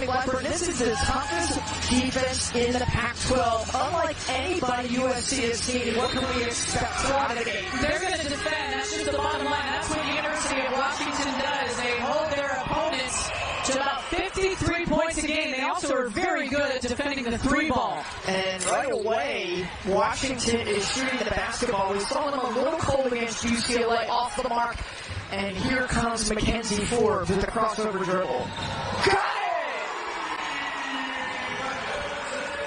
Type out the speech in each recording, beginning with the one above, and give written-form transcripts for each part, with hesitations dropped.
Riley Westbrook. This is the toughest defense in the Pac-12. Unlike anybody USC has seen, what can we expect from the game? They're going to defend. That's just the bottom line. That's what the University of Washington does. They hold their opponents to about 53 points a game. They also are very good at defending the three ball. And right away, Washington is shooting the basketball. We saw them a little cold against UCLA, off the mark. And here comes Mackenzie Forbes with a crossover dribble. Got it!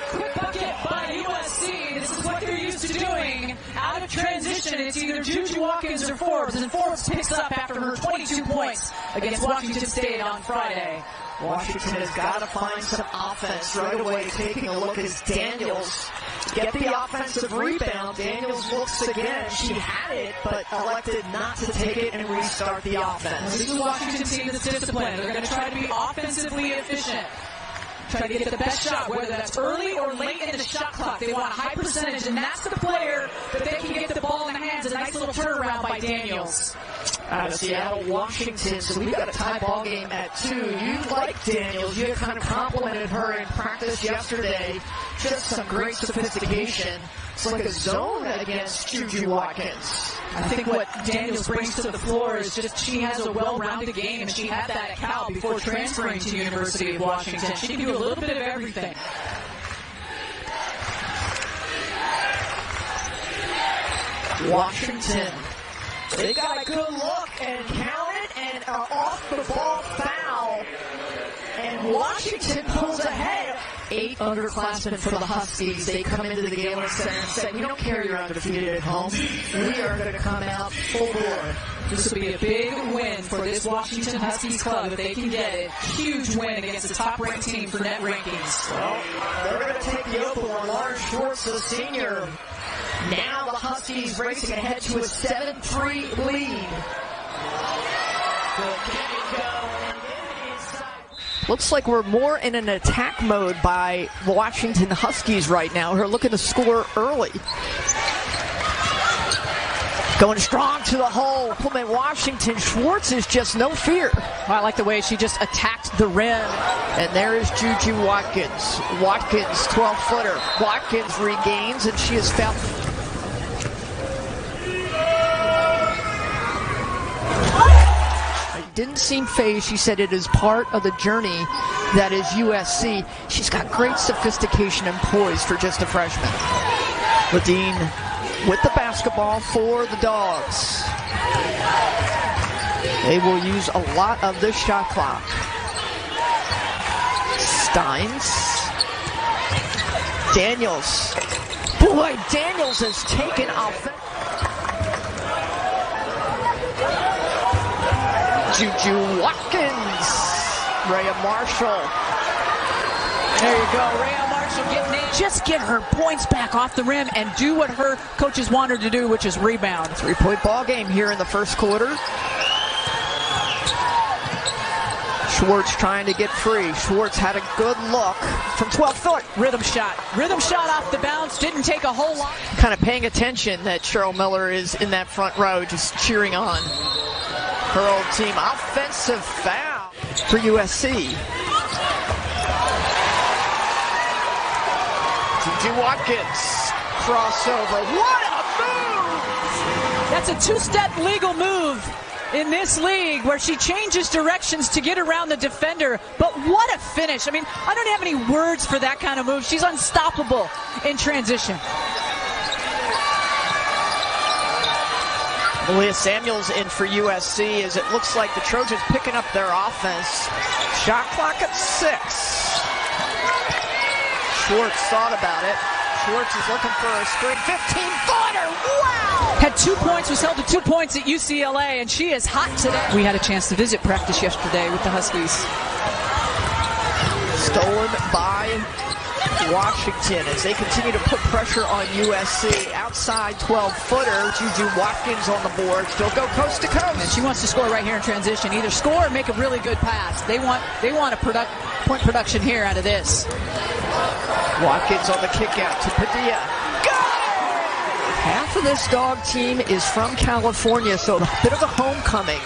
Quick bucket by USC. This is what they're used to doing. Out of transition, it's either Juju Watkins or Forbes. And Forbes picks up after her 22 points against Washington State on Friday. Washington has got to find some offense right away. Taking a look as Daniels get the offensive rebound. Daniels looks again. She had it, but elected not to take it and restart the offense. This is a Washington team that's disciplined. They're going to try to be offensively efficient. Try to get the best shot, whether that's early or late in the shot clock. They want a high percentage, and that's the player that they can get the ball in the hands. A nice little turnaround by Daniels. Out of Seattle, Washington, so we've got a tie ball game at 2. You like Daniels. You kind of complimented her in practice yesterday. Just some great sophistication. It's like a zone against Juju Watkins. I think what Daniels brings to the floor is just she has a well-rounded game, and she had that at Cal before transferring to University of Washington. She can do a little bit of everything. Washington, they got a good look and counted and are off the ball foul. And Washington pulls ahead. 8 underclassmen for the Huskies. They come into the Galen Center and said, we don't care you're undefeated at home. We are going to come out full bore. This will be a big win for this Washington Huskies club if they can get it. Huge win against the top-ranked team for net rankings. Well, they're going to take the open on Lauren Schwartz, the senior. Now the Huskies racing ahead to a 7-3 lead. Looks like we're more in an attack mode by the Washington Huskies right now. Who are looking to score early. Going strong to the hole. Implement Washington. Schwartz is just no fear. I like the way she just attacked the rim. And there is Juju Watkins. Watkins, 12-footer. Watkins regains, and she is fouled. Didn't seem phased. She said it is part of the journey that is USC. She's got great sophistication and poise for just a freshman. Ladine with the basketball for the Dawgs. They will use a lot of the shot clock. Steins. Daniels. Boy, Daniels has taken offense. Juju Watkins. Rhea Marshall. There you go. Rhea Marshall getting in. Just get her points back off the rim and do what her coaches want her to do, which is rebound. 3-point ball game here in the first quarter. Schwartz trying to get free. Schwartz had a good look from 12-foot. Rhythm shot. Rhythm shot off the bounce. Didn't take a whole lot. Kind of paying attention that Cheryl Miller is in that front row just cheering on her old team. Offensive foul for USC. Juju Watkins. Crossover. What a move! That's a two-step legal move in this league where she changes directions to get around the defender. But what a finish. I mean, I don't have any words for that kind of move. She's unstoppable in transition. Malia Samuels in for USC as it looks like the Trojans picking up their offense. Shot clock at 6. Schwartz thought about it. Schwartz is looking for a screen. 15-footer. Wow! Had 2 points, was held to 2 points at UCLA, and she is hot today. We had a chance to visit practice yesterday with the Huskies. Stolen by Washington as they continue to put pressure on USC. Outside 12-footer, Juju Watkins on the board. Still go coast to coast. And she wants to score right here in transition. Either score or make a really good pass. They want a point production here out of this. Watkins on the kick out to Padilla. Half of this Dog team is from California, so a bit of a homecoming.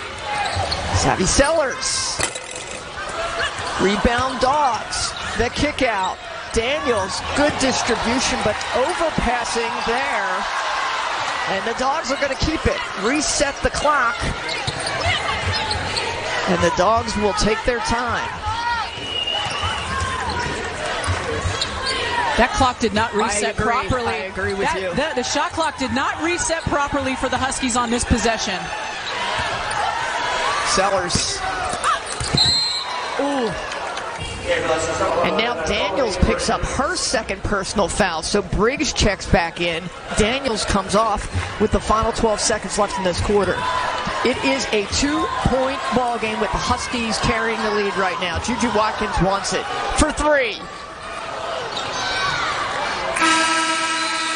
Savvy Sellers. Rebound Dawgs. The kick out. Daniels, good distribution, but overpassing there. And the Dawgs are going to keep it. Reset the clock. And the Dawgs will take their time. That clock did not reset properly. I agree with you. The shot clock did not reset properly for the Huskies on this possession. Sellers. Ooh. And now Daniels picks up her second personal foul. So Briggs checks back in. Daniels comes off with the final 12 seconds left in this quarter. It is a 2-point ball game with the Huskies carrying the lead right now. Juju Watkins wants it for three.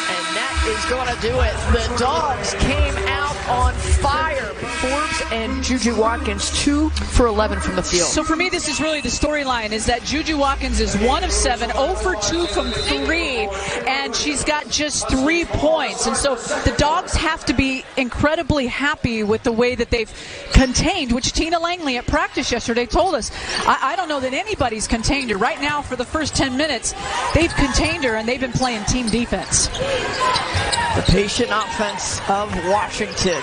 And that is going to do it. The Dawgs came out on fire. Forbes and Juju Watkins 2 for 11 from the field. So for me, this is really the storyline, is that Juju Watkins is 1 of 7, 0 for 2 from 3, and she's got just 3 points. And so the Dawgs have to be incredibly happy with the way that they've contained, which Tina Langley at practice yesterday told us. I don't know that anybody's contained her. Right now, for the first 10 minutes, they've contained her, and they've been playing team defense. The patient offense of Washington.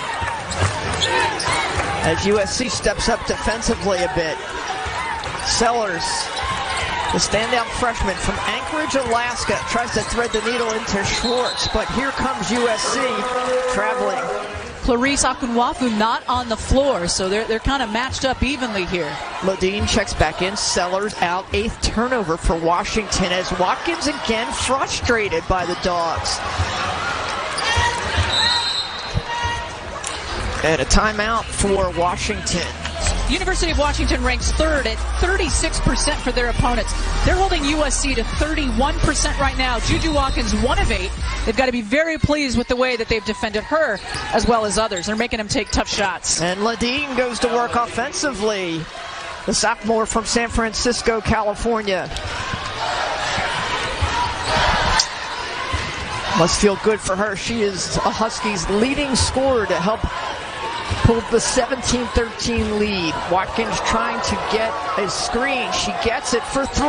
As USC steps up defensively a bit. Sellers, the standout freshman from Anchorage, Alaska, tries to thread the needle into Schwartz, but here comes USC traveling. Clarice Akunwafu not on the floor, so they're kind of matched up evenly here. Ladine checks back in. Sellers out. 8th turnover for Washington as Watkins again frustrated by the Dawgs. And a timeout for Washington. University of Washington ranks 3rd at 36% for their opponents. They're holding USC to 31% right now. Juju Watkins 1 of 8. They've got to be very pleased with the way that they've defended her as well as others. They're making them take tough shots. And Ladine goes to work offensively. The sophomore from San Francisco, California. Must feel good for her. She is a Huskies leading scorer to help pull the 17-13 lead. Watkins trying to get a screen. She gets it for 3.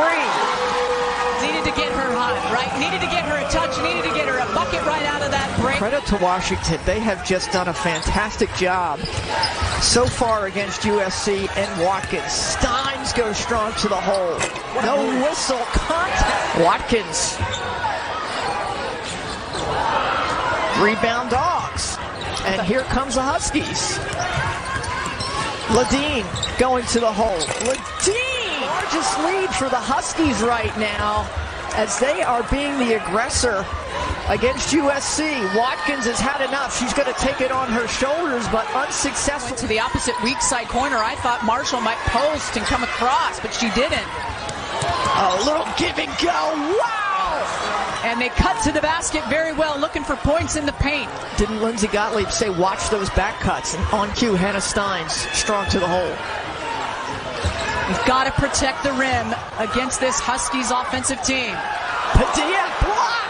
Needed to get her hot, right? Needed to get her a touch. Needed to get her a bucket right out of that break. Credit to Washington. They have just done a fantastic job so far against USC and Watkins. Steins goes strong to the hole. No whistle. Contact. Watkins. Rebound Dawgs. And here comes the Huskies. Ladine going to the hole. Ladine! Largest lead for the Huskies right now as they are being the aggressor against USC. Watkins has had enough. She's going to take it on her shoulders, but unsuccessful. To the opposite weak side corner. I thought Marshall might post and come across, but she didn't. A little give and go. Wow! And they cut to the basket very well, looking for points in the paint. Didn't Lindsey Gottlieb say, watch those back cuts? And on cue, Hannah Steins, strong to the hole. You've got to protect the rim against this Huskies offensive team. Padilla blocked.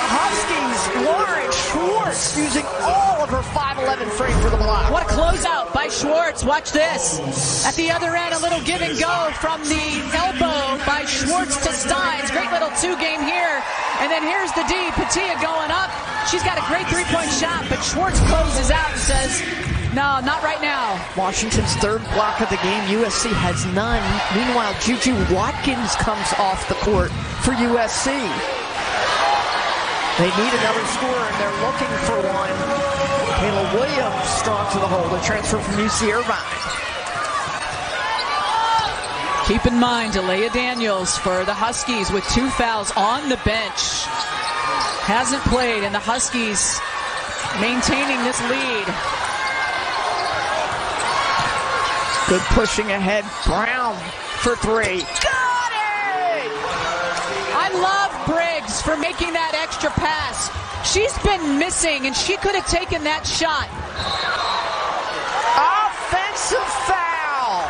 Huskies, Lauren Schwartz using all of her 5'11 frame for the block. What a closeout by Schwartz. Watch this. At the other end, a little give and go from the elbow by Schwartz to Steins. Great little 2-game here. And then here's the D. Padilla going up. She's got a great 3-point shot, but Schwartz closes out and says, no, not right now. Washington's 3rd block of the game. USC has none. Meanwhile, Juju Watkins comes off the court for USC. They need another scorer, and they're looking for one. Kayla Williams strong to the hole. The transfer from UC Irvine. Keep in mind, Alea Daniels for the Huskies with 2 fouls on the bench. Hasn't played, and the Huskies maintaining this lead. Good pushing ahead. Brown for 3. Got it! I love Briggs for making that extra pass. She's been missing, and she could have taken that shot. Offensive foul.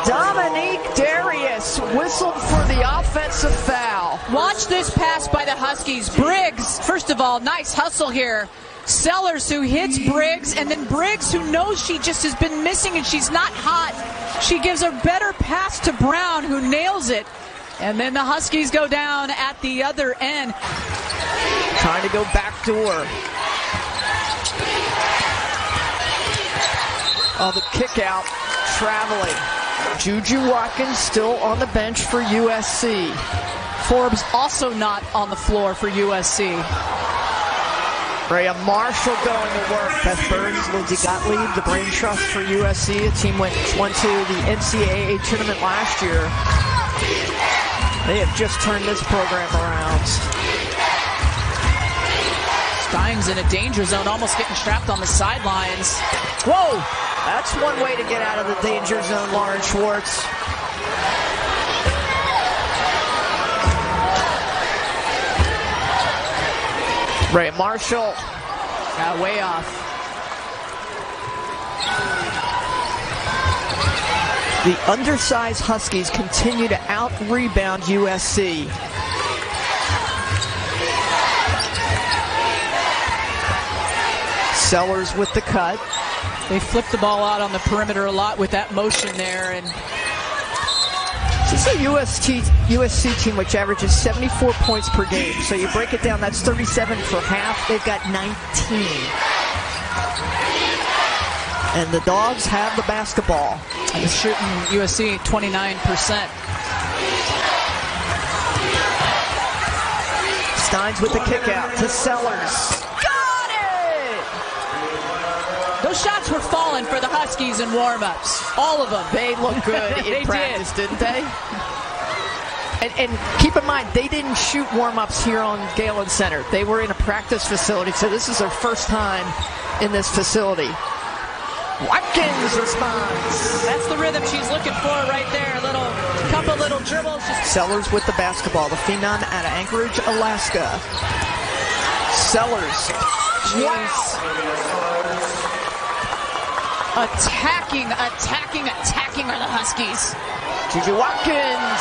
Dominique Darius whistled for the offensive foul. Watch this pass by the Huskies. Briggs, first of all, nice hustle here. Sellers who hits Briggs, and then Briggs who knows she just has been missing and she's not hot. She gives a better pass to Brown, who nails it. And then the Huskies go down at the other end. Trying to go back door. Oh, the kick out, traveling. Juju Watkins still on the bench for USC. Forbes also not on the floor for USC. Rhea Marshall going to work. Beth Burns, Lindsey Gottlieb, the brain trust for USC. The team went to the NCAA tournament last year. They have just turned this program around. Stein's in a danger zone, almost getting trapped on the sidelines. Whoa! That's one way to get out of the danger zone, Lauren Schwartz. Rhea Marshall. Way off. The undersized Huskies continue to out-rebound USC. Sellers with the cut. They flip the ball out on the perimeter a lot with that motion there. And this is a USC team which averages 74 points per game. So you break it down, that's 37 for half. They've got 19. And the Dawgs have the basketball. And it's shooting USC 29%. Steins with the kick out to Sellers. Got it! Those shots were falling for the Huskies in warm-ups. All of them. They look good in practice, didn't they? And keep in mind, they didn't shoot warm-ups here on Galen Center. They were in a practice facility, so this is their first time in this facility. Watkins responds. That's the rhythm she's looking for right there. Couple little dribbles. Sellers with the basketball. The phenom out of Anchorage, Alaska. Sellers. Wow. Attacking are the Huskies. Juju Watkins.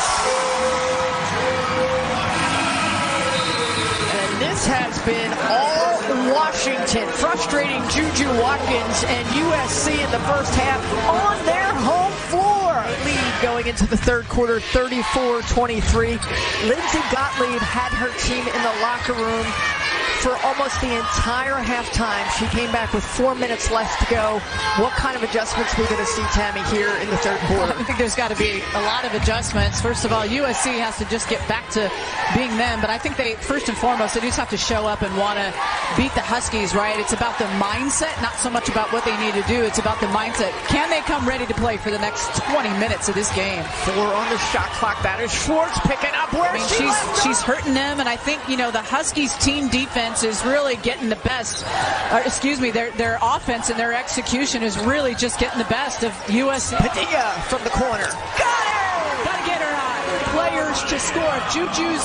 And this has been all Washington, frustrating Juju Watkins and USC in the first half on their home floor. Lead going into the third quarter, 34-23. Lindsey Gottlieb had her team in the locker room for almost the entire halftime. She came back with 4 minutes left to go. What kind of adjustments are we going to see, Tammy, here in the third quarter? I think there's got to be a lot of adjustments. First of all, USC has to just get back to being them, but I think they, first and foremost, they just have to show up and want to beat the Huskies, right? It's about the mindset, not so much about what they need to do. It's about the mindset. Can they come ready to play for the next 20 minutes of this game? 4 on the shot clock. That is Schwartz picking up where she's hurting them, and I think, the Huskies team defense is really getting the best, their offense and their execution is really just getting the best of USC. Padilla from the corner. Got it! Got to get her hot. Players to score. If Juju's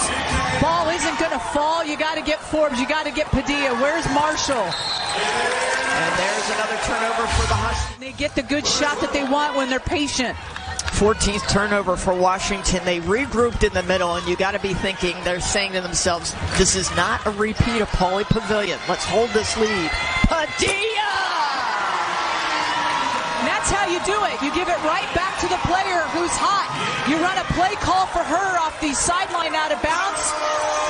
ball isn't going to fall, you got to get Forbes, you got to get Padilla. Where's Marshall? And there's another turnover for the Huskies. They get the good shot that they want when they're patient. 14th turnover for Washington. They regrouped in the middle, and you got to be thinking, they're saying to themselves, this is not a repeat of Pauley Pavilion. Let's hold this lead. Padilla! And that's how you do it. You give it right back to the player who's hot. You run a play call for her off the sideline out of bounds.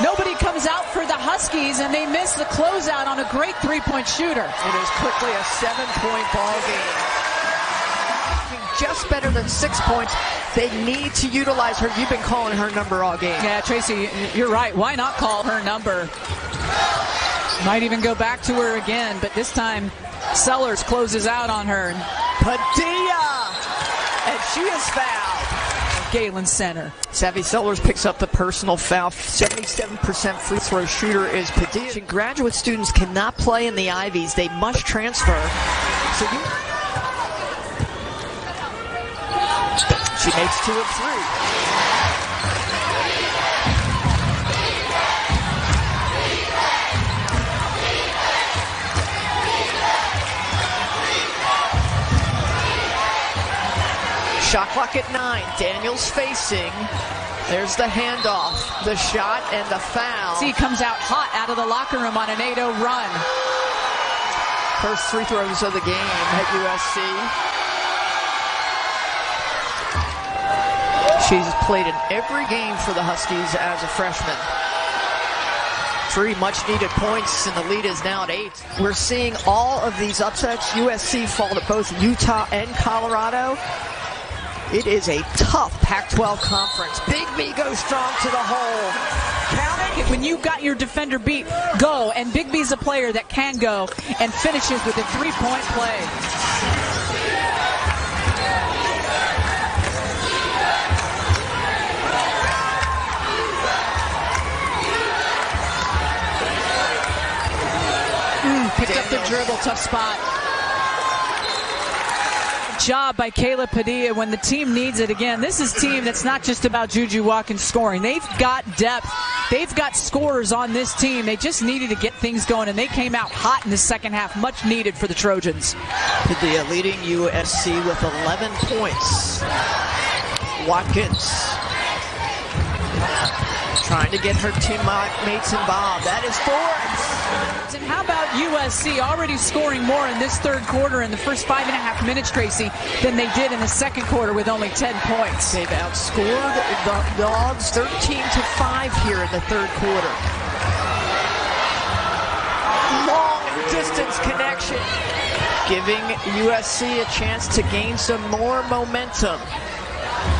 Nobody comes out for the Huskies, and they miss the closeout on a great three-point shooter. It is quickly a 7-point ball game. Just better than 6 points. They need to utilize her. You've been calling her number all game. Yeah, Tracy, you're right. Why not call her number? Might even go back to her again, but this time Sellers closes out on her. Padilla! And she is fouled. Galen Center. Savvy Sellers picks up the personal foul. 77% free throw shooter is Padilla. Graduate students cannot play in the Ivies. They must transfer. So she makes 2 of 3. Shot clock at 9. Daniels facing. There's the handoff, the shot, and the foul. See, comes out hot out of the locker room on an 8-0 run. First free throws of the game at USC. She's played in every game for the Huskies as a freshman. 3 much-needed points, and the lead is now at 8. We're seeing all of these upsets. USC fall to both Utah and Colorado. It is a tough Pac-12 conference. Big B goes strong to the hole. Count it. When you got your defender beat, go. And Big B's a player that can go and finishes with a 3-point play. Picked up the dribble, tough spot. Job by Calif Padilla when the team needs it again. This is a team that's not just about Juju Watkins scoring. They've got depth. They've got scorers on this team. They just needed to get things going, and they came out hot in the second half. Much needed for the Trojans. Padilla leading USC with 11 points. Watkins trying to get her teammates involved. That is Forbes. And how about USC already scoring more in this third quarter in the first 5.5 minutes, Tracy, than they did in the second quarter with only 10 points. They've outscored the Dawgs 13-5 here in the third quarter. Long distance connection, giving USC a chance to gain some more momentum.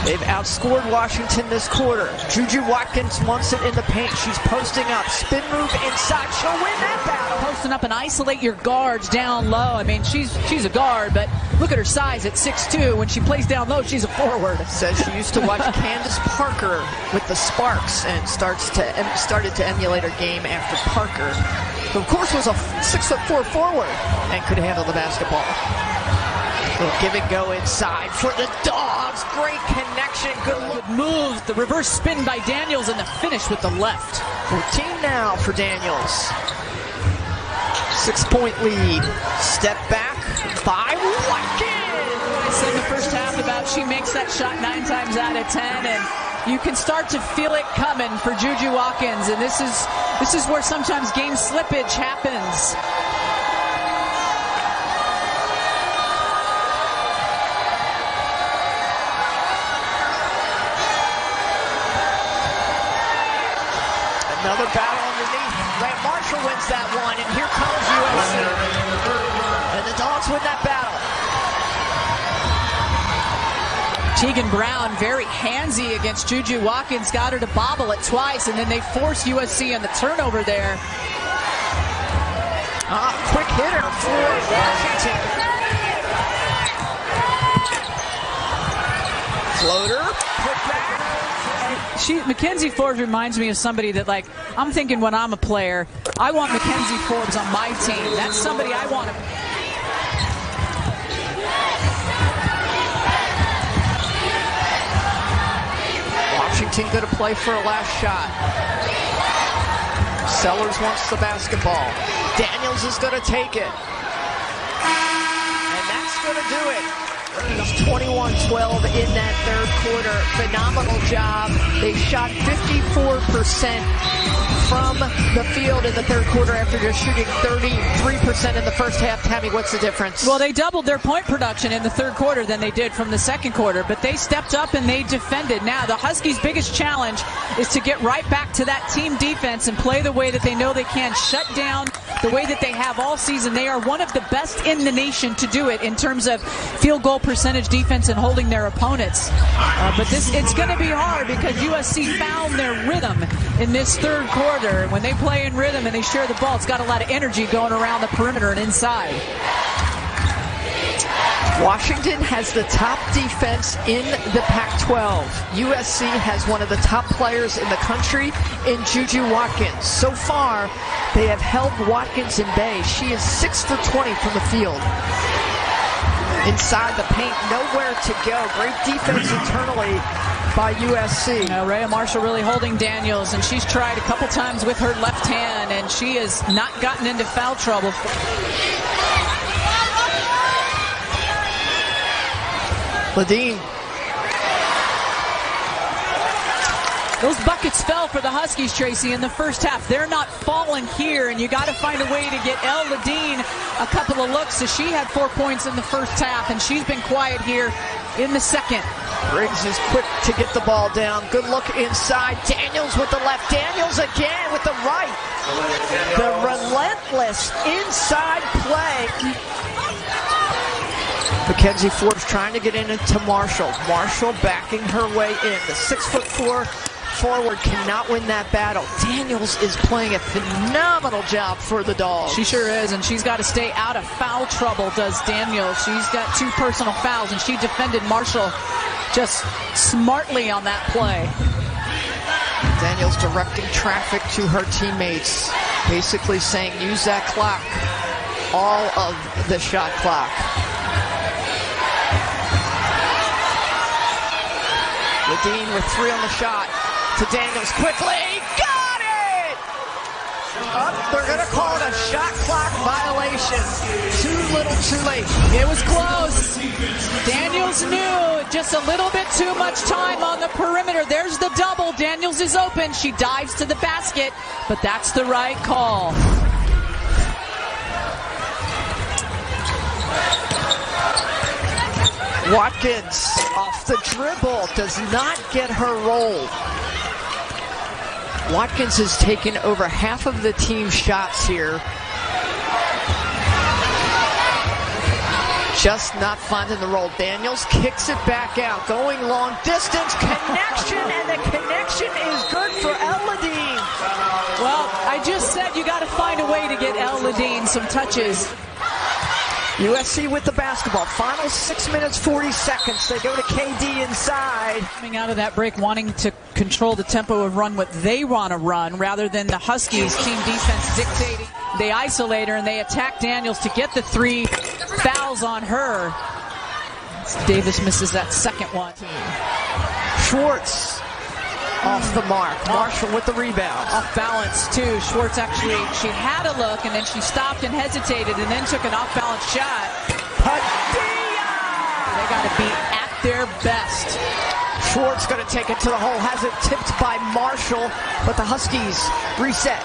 They've outscored Washington this quarter. Juju Watkins wants it in the paint. She's posting up. Spin move inside. She'll win that battle. Posting up and isolate your guards down low. I mean, she's a guard, but look at her size at 6'2". When she plays down low, she's a forward. Says she used to watch Candace Parker with the Sparks and started to emulate her game after Parker, who of course was a 6'4" forward and could handle the basketball. Little give and go inside for the Dawgs. Great connection. Good move. The reverse spin by Daniels and the finish with the left. 14 now for Daniels. 6-point lead. Step back by Watkins. I said in the first half about she makes that shot 9 times out of 10, and you can start to feel it coming for Juju Watkins. And this is where sometimes game slippage happens. Another battle underneath. Ray Marshall wins that one, and here comes USC. And the Dawgs win that battle. Tegan Brown very handsy against Juju Watkins. Got her to bobble it twice, and then they force USC on the turnover there. Quick hitter for Washington. Floater, put back. Mackenzie Forbes reminds me of somebody that, like, I'm thinking when I'm a player, I want Mackenzie Forbes on my team. That's somebody I want to. Washington going to play for a last shot. Sellers wants the basketball. Daniels is going to take it. And that's going to do it. It's 21-12 in that third quarter. Phenomenal job. They shot 54% from the field in the third quarter after just shooting 33% in the first half. Tammy, what's the difference? Well, they doubled their point production in the third quarter than they did from the second quarter, but they stepped up and they defended. Now, the Huskies' biggest challenge is to get right back to that team defense and play the way that they know they can, shut down the way that they have all season. They are one of the best in the nation to do it in terms of field goal percentage defense and holding their opponents. But it's going to be hard because USC found their rhythm in this third quarter. When they play in rhythm and they share the ball, it's got a lot of energy going around the perimeter and inside. Washington has the top defense in the Pac-12. USC has one of the top players in the country in Juju Watkins. So far, they have held Watkins in bay. She is 6 for 20 from the field. Inside the paint, nowhere to go. Great defense internally by USC. Rhea Marshall really holding Daniels, and she's tried a couple times with her left hand, and she has not gotten into foul trouble. Ladine. Those buckets fell for the Huskies, Tracy, in the first half. They're not falling here, and you got to find a way to get El Ladine a couple of looks. So she had 4 points in the first half, and she's been quiet here in the second. Briggs is quick to get the ball down. Good look inside. Daniels with the left. Daniels again with the right. The relentless inside play. Mackenzie Forbes trying to get into Marshall. Marshall backing her way in. The 6'4" forward cannot win that battle. Daniels is playing a phenomenal job for the Dawgs. She sure is, and she's got to stay out of foul trouble, does Daniels. She's got 2 personal fouls, and she defended Marshall just smartly on that play. Daniels directing traffic to her teammates, basically saying use that clock, all of the shot clock. Ledeen with 3 on the shot to Daniels quickly. Got it! They're going to call it a shot clock violation. Too little, too late. It was close. Daniels knew just a little bit too much time on the perimeter. There's the double. Daniels is open. She dives to the basket, but that's the right call. Watkins off the dribble, does not get her rolled. Watkins has taken over half of the team's shots here. Just not finding the roll. Daniels kicks it back out, going long distance, connection, and the connection is good for Ledeen. Well, I just said you got to find a way to get Ledeen some touches. USC with the basketball. Final 6 minutes, 40 seconds. They go to KD inside. Coming out of that break, wanting to control the tempo of run what they want to run rather than the Huskies team defense dictating. They isolate her and they attack Daniels to get the 3 fouls on her. Davis misses that second one. Schwartz off the mark. Marshall with the rebound. Off balance too. Schwartz actually, she had a look and then she stopped and hesitated and then took an off balance shot. Padilla! They got to be at their best. Schwartz going to take it to the hole. Has it tipped by Marshall, but the Huskies reset.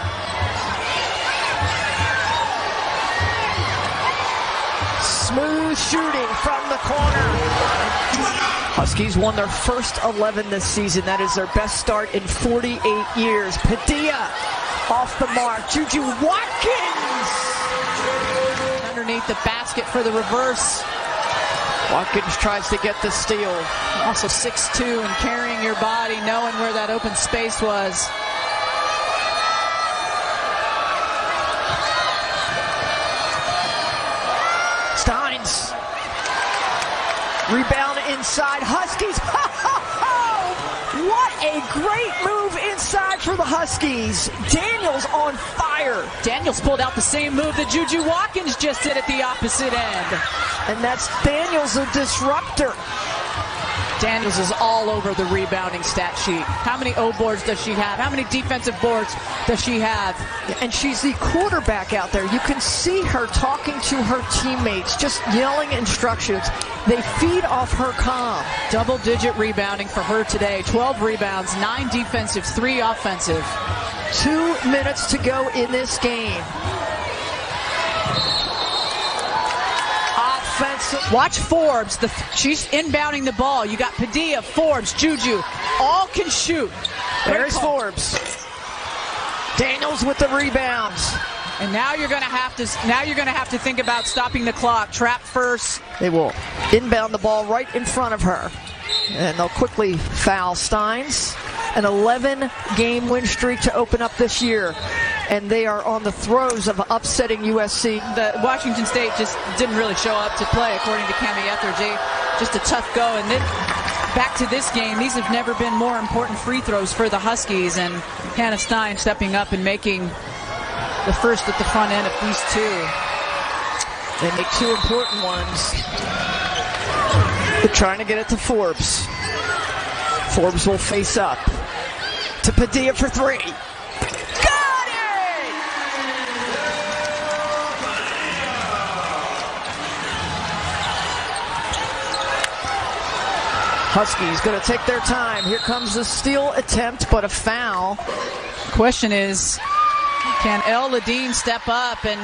Smooth shooting from the corner. Huskies won their first 11 this season. That is their best start in 48 years. Padilla off the mark. Juju Watkins underneath the basket for the reverse. Watkins tries to get the steal. Also 6'2" and carrying your body, knowing where that open space was. Steins. Rebound inside. Huskies. What a great move inside for the Huskies. Daniels on fire. Daniels pulled out the same move that Juju Watkins just did at the opposite end. And that's Daniels, a disruptor. Daniels is all over the rebounding stat sheet. How many O boards does she have? How many defensive boards does she have? And she's the quarterback out there. You can see her talking to her teammates, just yelling instructions. They feed off her calm. Double-digit rebounding for her today. 12 rebounds, 9 defensive, 3 offensive. 2 minutes to go in this game. Watch Forbes. She's inbounding the ball. You got Padilla, Forbes, Juju. All can shoot. There's Forbes. Daniels with the rebounds. And now you're going to have to think about stopping the clock. Trap first. They will inbound the ball right in front of her. And they'll quickly foul Steins. An 11-game win streak to open up this year. And they are on the throes of upsetting USC. The Washington State just didn't really show up to play, according to Cami Etheridge. Just a tough go. And then back to this game, these have never been more important free throws for the Huskies. And Hannah Stein stepping up and making the first at the front end of these 2. They make 2 important ones. They're trying to get it to Forbes. Forbes will face up to Padilla for 3. Huskies going to take their time. Here comes the steal attempt, but a foul. Question is, can Ledeen step up and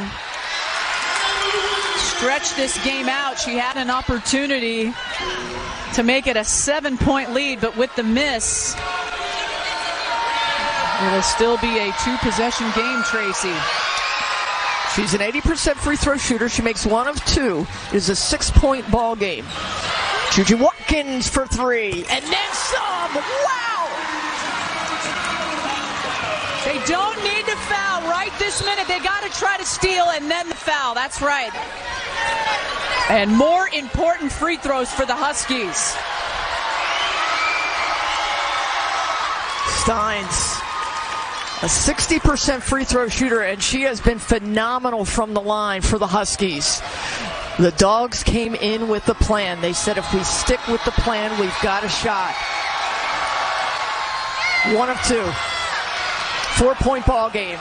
stretch this game out. She had an opportunity to make it a 7-point lead, but with the miss, it'll still be a 2-possession game, Tracy. She's an 80% free throw shooter. She makes 1 of 2. It is a 6-point ball game. Juju Watkins for 3, and then some. Wow! They don't need to foul right this minute. They got to try to steal and then the foul. That's right. And more important free throws for the Huskies. Steins, a 60% free throw shooter, and she has been phenomenal from the line for the Huskies. The Dawgs came in with the plan. They said if we stick with the plan, we've got a shot. 1 of 2. 4-point ball game.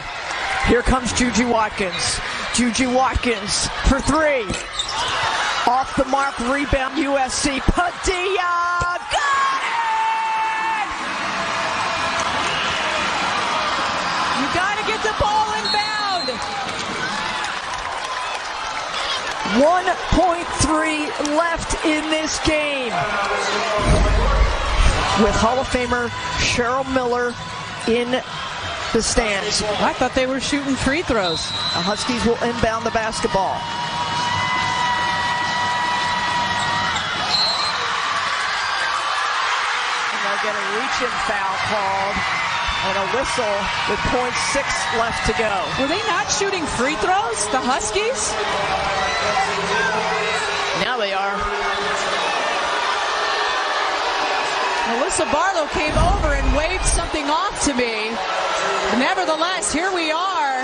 Here comes Juju Watkins. Juju Watkins for 3. Off the mark, rebound USC. Padilla, got it! You got to get the ball inbound. 1.3 left in this game. With Hall of Famer Cheryl Miller in the stands. I thought they were shooting free throws. The Huskies will inbound the basketball. And they'll get a reach-in foul called and a whistle with .6 left to go. Were they not shooting free throws, the Huskies? Now they are. Melissa Barlow came over and waved something off to me. Nevertheless, here we are.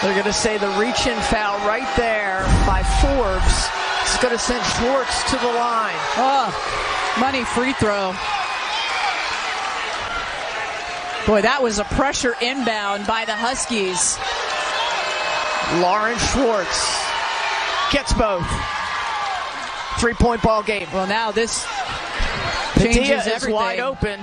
They're going to say the reach-in foul right there by Forbes. It's going to send Schwartz to the line. Oh, money free throw. Boy, that was a pressure inbound by the Huskies. Lauren Schwartz gets both. 3-point ball game. Well, now this Padilla changes is everything. wide open.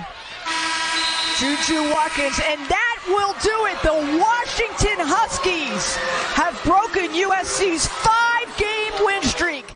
Juju Watkins, and that will do it. The Washington Huskies have broken USC's 5